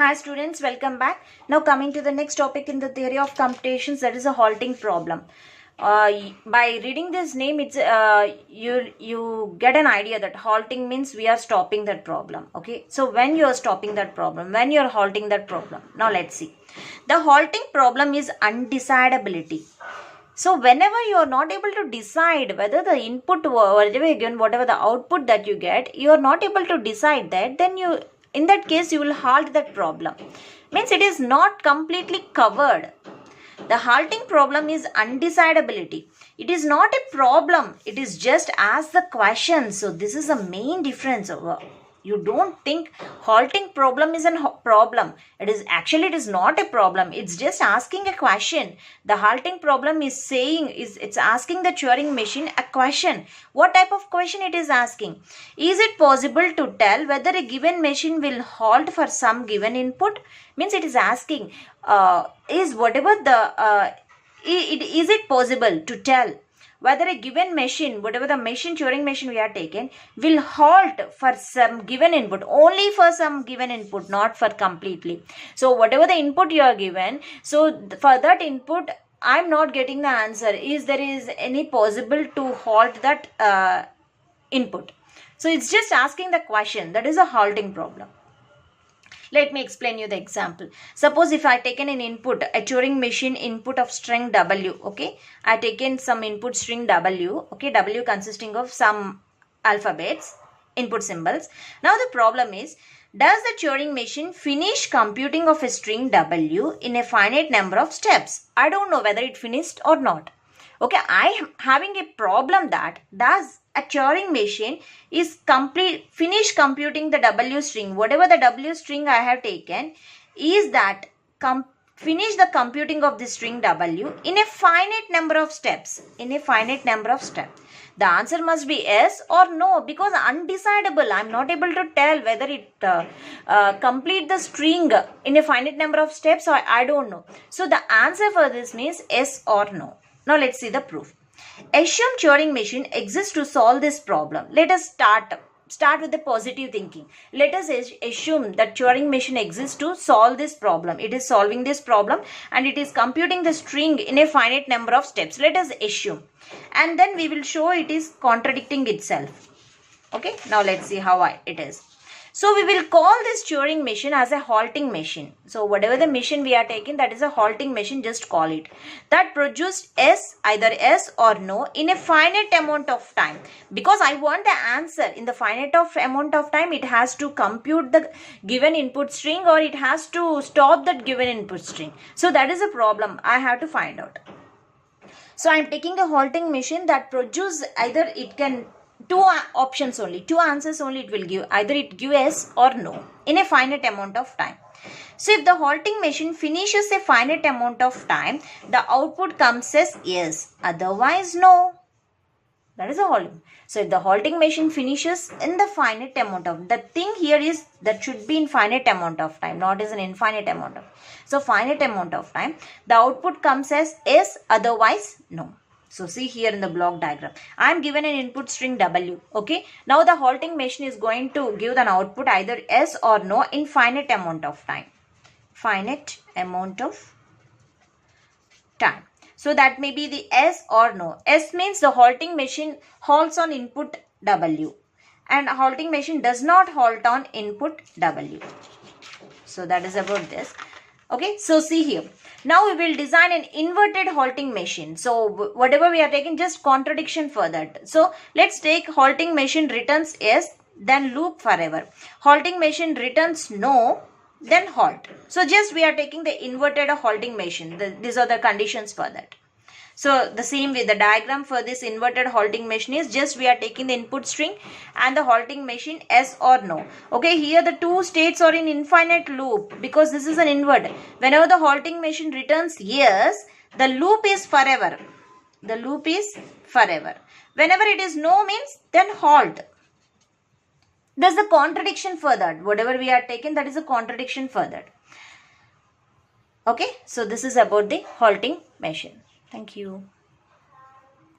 Hi students, welcome back. Now coming to the next topic in the theory of computations, that is a halting problem. By reading this name, it's you get an idea that halting means we are stopping that problem. Okay, so when you are stopping that problem, when you are halting that problem, now let's see. The halting problem is undecidability. So whenever you are not able to decide whether the input whatever the output that you get, you are not able to decide that, then in that case you will halt that problem. Means it is not completely covered. The halting problem is undecidability. It is not a problem. It is just ask the question. So this is the main difference. You don't think halting problem is a problem. It is not a problem. It's just asking a question. The halting problem is it's asking the Turing machine a question. What type of question it is asking? Is it possible to tell whether a given machine will halt for some given input? Means it is asking, is it possible to tell whether a given machine, whatever the machine, Turing machine we are taken, will halt for some given input, only for some given input, not for completely. So whatever the input you are given, so for that input, I'm not getting the answer. Is there any possible to halt that input? So it's just asking the question. That is a halting problem. Let me explain you the example. Suppose if I taken an input, a Turing machine input of string W, okay. I taken some input string W, okay. W consisting of some alphabets, input symbols. Now the problem is, does the Turing machine finish computing of a string W in a finite number of steps? I don't know whether it finished or not. Okay, I am having a problem that does a Turing machine is finish computing the W string, whatever the W string I have taken, is that finish the computing of the string W in a finite number of steps, The answer must be yes or no, because undecidable. I am not able to tell whether it complete the string in a finite number of steps, or I don't know. So the answer for this means yes or no. Now let's see the proof. Assume Turing machine exists to solve this problem. Let us start with the positive thinking. Let us assume that Turing machine exists to solve this problem. It is solving this problem and it is computing the string in a finite number of steps. Let us assume. And then we will show it is contradicting itself. Okay. Now let's see how it is. So we will call this Turing machine as a halting machine. So whatever the machine we are taking, that is a halting machine, just call it. That produced either yes or no in a finite amount of time. Because I want the answer in the finite amount of time, it has to compute the given input string or it has to stop that given input string. So that is a problem I have to find out. So I am taking a halting machine that produces either it can two options only, two answers only it will give. Either it gives yes or no in a finite amount of time. So if the halting machine finishes a finite amount of time, the output comes as yes, otherwise no. That is a halting. So if the halting machine finishes in the finite amount of, the thing here is that should be in finite amount of time, not as an infinite amount of. So finite amount of time, the output comes as yes, otherwise no. So see here in the block diagram, I am given an input string W. Okay. Now the halting machine is going to give an output either yes or no in finite amount of time. Finite amount of time. So that may be the yes or no. S means the halting machine halts on input W. And halting machine does not halt on input W. So that is about this. Okay, so see here. Now we will design an inverted halting machine. So whatever we are taking, just contradiction for that. So let's take halting machine returns yes, then loop forever. Halting machine returns no, then halt. So just we are taking the inverted halting machine. These are the conditions for that. So the same way, the diagram for this inverted halting machine is just we are taking the input string and the halting machine yes or no. Okay, here the two states are in infinite loop because this is an invert. Whenever the halting machine returns yes, the loop is forever. The loop is forever. Whenever it is no means then halt. There's a contradiction for that. Whatever we are taking, that is a contradiction for that. Okay, so this is about the halting machine. Thank you.